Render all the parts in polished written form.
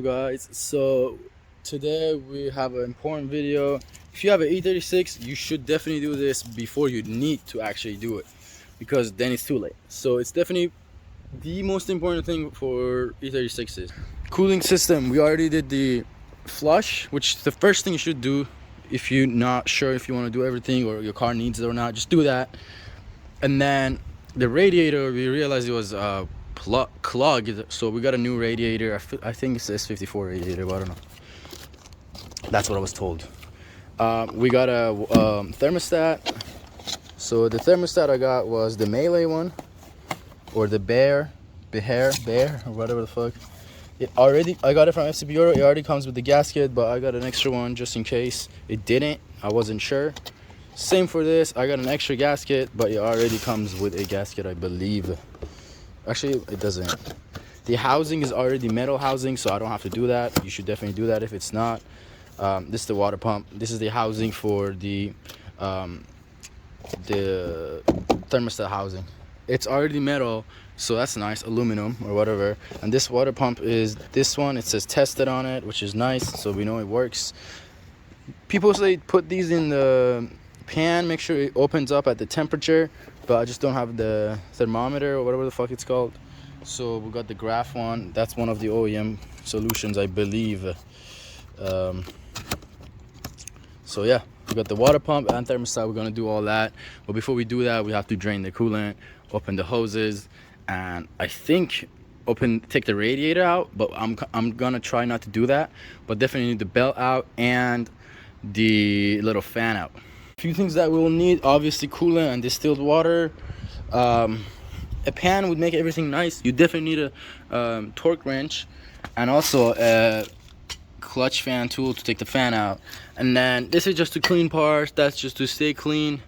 Guys, so today we have an important video. If you have an E36, you should definitely do this before you need to actually do it, because then it's too late. So it's definitely the most important thing for E36s. Cooling system, we already did the flush, which is the first thing you should do if you're not sure if you want to do everything or your car needs it or not. Just do that. And then the radiator, we realized it was clogged, so we got a new radiator. I think it's S54 radiator, but I don't know. That's what I was told. We got a thermostat. So the thermostat I got was the Melee one, or the Bear, or whatever the fuck. I got it from FC Bureau. It already comes with the gasket, but I got an extra one just in case it didn't. I wasn't sure. Same for this. I got an extra gasket, but it already comes with a gasket, I believe. Actually, it doesn't. The housing is already metal housing, so I don't have to do that. You should definitely do that if it's not. This is the water pump. This is the housing for the thermostat housing. It's already metal, so that's nice, aluminum or whatever. And this water pump is this one. It says tested on it, which is nice, so we know it works. People say put these in the pan, make sure it opens up at the temperature, but I just don't have the thermometer or whatever the fuck it's called. So we got the graph one. That's one of the OEM solutions, I believe. So yeah, we got the water pump and thermostat. We're gonna do all that, but before we do that, we have to drain the coolant, open the hoses, and I think take the radiator out, but I'm gonna try not to do that, but definitely need the belt out and the little fan out. A few things that we'll need: obviously coolant and distilled water. A pan would make everything nice. You definitely need a torque wrench, and also a clutch fan tool to take the fan out. And then this is just to clean parts. That's just to stay clean.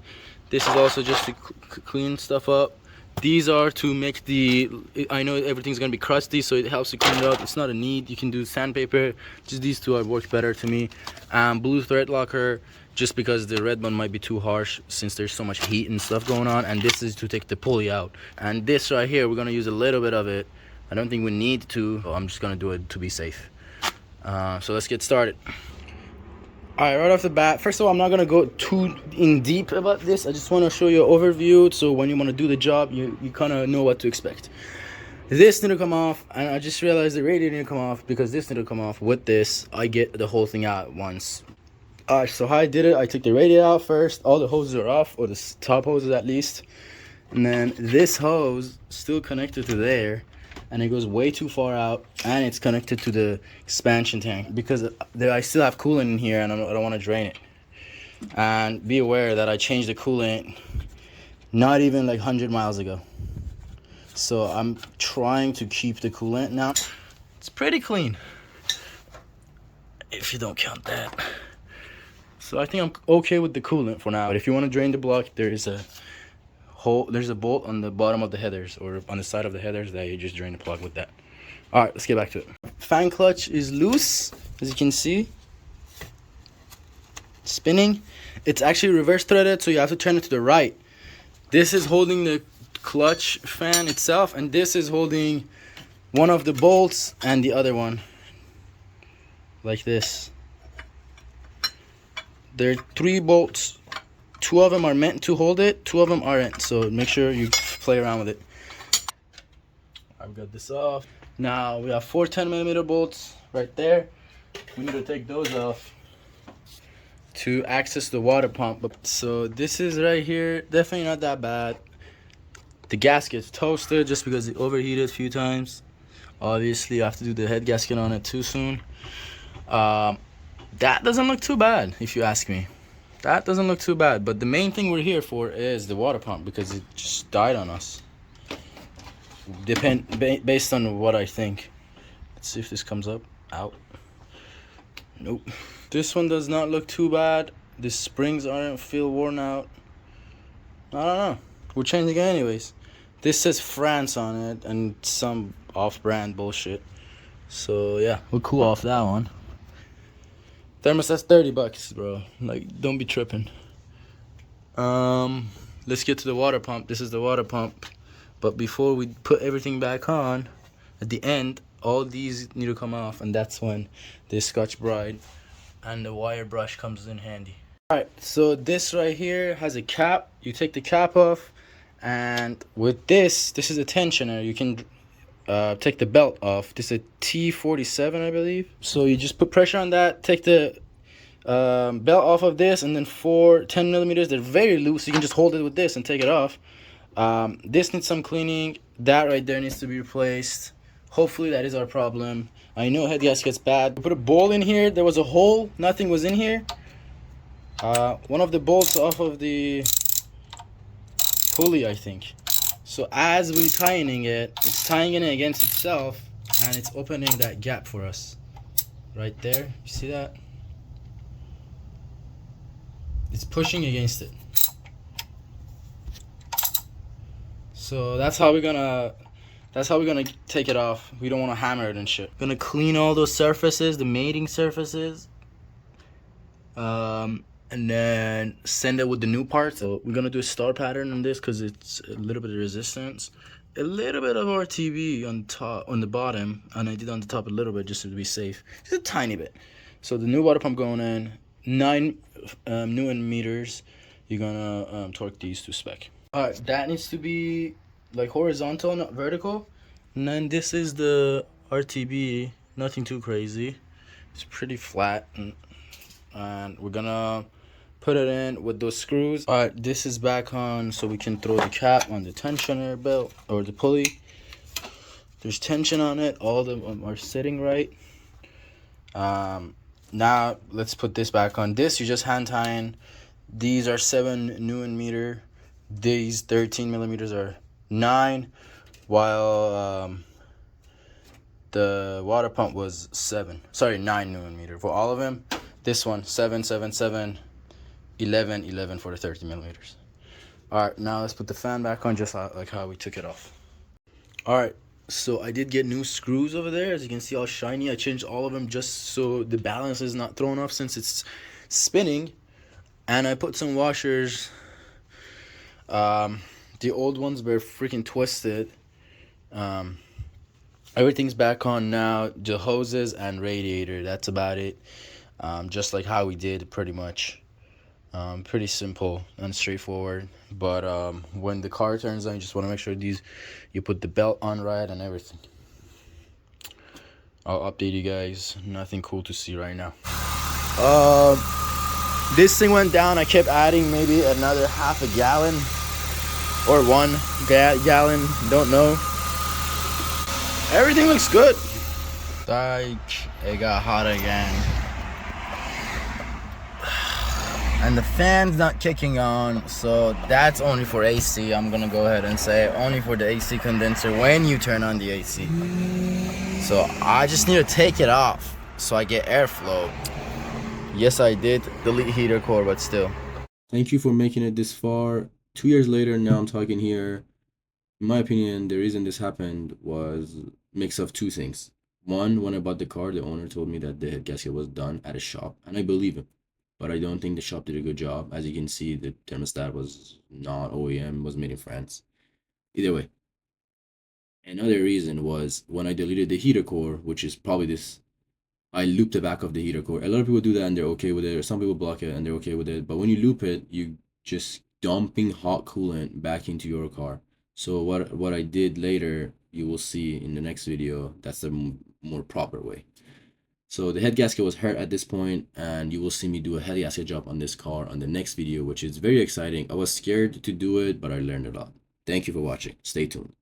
This is also just to clean stuff up. These are to make I know everything's gonna be crusty, so it helps to clean it up. It's not a need. You can do sandpaper. Just these two have worked better to me. Blue thread locker, just because the red one might be too harsh since there's so much heat and stuff going on. And this is to take the pulley out. And this right here, we're gonna use a little bit of it. I don't think we need to, so I'm just gonna do it to be safe. So let's get started. All right, right off the bat, first of all, I'm not gonna go too in deep about this. I just want to show you an overview, so when you want to do the job, you kind of know what to expect. This need to come off, and I just realized the radiator need to come off because this need to come off. With this, I get the whole thing out at once. All right, so how I did it, I took the radiator out first. All the hoses are off, or the top hoses at least. And then this hose still connected to there, and it goes way too far out, and it's connected to the expansion tank because I still have coolant in here, and I don't want to drain it. And be aware that I changed the coolant not even like 100 miles ago, so I'm trying to keep the coolant. Now it's pretty clean if you don't count that, so I think I'm okay with the coolant for now. But if you want to drain the block, there's a bolt on the bottom of the headers, or on the side of the headers, that you just drain the plug with that. All right, let's get back to it. Fan clutch is loose, as you can see, spinning. It's actually reverse threaded, so you have to turn it to the right. This is holding the clutch fan itself, and this is holding one of the bolts and the other one, like this. There are 3 bolts. 2 of them are meant to hold it, 2 of them aren't, so make sure you play around with it. I've got this off. Now we have 4 10mm bolts right there. We need to take those off to access the water pump. So this is right here, definitely not that bad. The gasket's toasted just because it overheated a few times. Obviously I have to do the head gasket on it too soon. That doesn't look too bad, if you ask me. That doesn't look too bad, but the main thing we're here for is the water pump, because it just died on us. Based on what I think. Let's see if this comes up. Out. Nope. This one does not look too bad. The springs aren't feel worn out. I don't know. We're changing it anyways. This says France on it and some off-brand bullshit. So yeah, we'll cool off that one. Thermostat's $30, bro. Like, don't be tripping. Let's get to the water pump. This is the water pump. But before we put everything back on, at the end, all these need to come off, and that's when the Scotch Brite and the wire brush comes in handy. Alright, so this right here has a cap. You take the cap off, and with this is a tensioner. You can take the belt off. This is a T47, I believe. So you just put pressure on that, take the belt off of this, and then 10 millimeters. They're very loose. You can just hold it with this and take it off. This needs some cleaning. That right there needs to be replaced. Hopefully that is our problem. I know head gasket's bad. We put a bowl in here. There was a hole. Nothing was in here. One of the bolts off of the pulley, I think. So as we're tightening it, it's tying it against itself, and it's opening that gap for us. Right there. You see that? It's pushing against it. So that's how we're gonna take it off. We don't want to hammer it and shit. Gonna clean all those surfaces, the mating surfaces, and then send it with the new parts. So we're gonna do a star pattern on this because it's a little bit of resistance, a little bit of RTB on top, on the bottom, and I did on the top a little bit just to be safe, just a tiny bit. So the new water pump going in, 9 Newton meters. You're gonna torque these to spec. All right, that needs to be like horizontal, not vertical. And then this is the RTB, nothing too crazy. It's pretty flat, and we're gonna put it in with those screws. All right, this is back on, so we can throw the cap on the tensioner belt or the pulley. There's tension on it. All of them are sitting right. Now let's put this back on. This you just hand tying. These are 7 Newton meter. These 13 millimeters are 9, while the water pump was 9 Newton meter for all of them. This one 7, 7, 7, 11, 11 for the 30 millimeters. All right, now let's put the fan back on, just like how we took it off. All right, so I did get new screws over there. As you can see, all shiny. I changed all of them just so the balance is not thrown off since it's spinning. And I put some washers. The old ones were freaking twisted. Everything's back on now. The hoses and radiator, that's about it. Just like how we did, pretty much. Pretty simple and straightforward. But when the car turns on, you just want to make sure you put the belt on right and everything. I'll update you guys. Nothing cool to see right now. This thing went down. I kept adding maybe another half a gallon or 1 gallon. Don't know. Everything looks good. It got hot again. And the fan's not kicking on, so that's only for AC. I'm gonna go ahead and say only for the AC condenser when you turn on the AC. So I just need to take it off so I get airflow. Yes, I did delete heater core, but still. Thank you for making it this far. 2 years later, now I'm talking here. In my opinion, the reason this happened was a mix of 2 things. One, when I bought the car, the owner told me that the head gasket was done at a shop, and I believe him. But I don't think the shop did a good job. As you can see, the thermostat was not OEM, was made in France. Either way. Another reason was when I deleted the heater core, which is probably this, I looped the back of the heater core. A lot of people do that and they're okay with it, or some people block it and they're okay with it. But when you loop it, you just dumping hot coolant back into your car. So what I did later, you will see in the next video, that's the more proper way. So the head gasket was hurt at this point, and you will see me do a head gasket job on this car on the next video, which is very exciting. I was scared to do it, but I learned a lot. Thank you for watching. Stay tuned.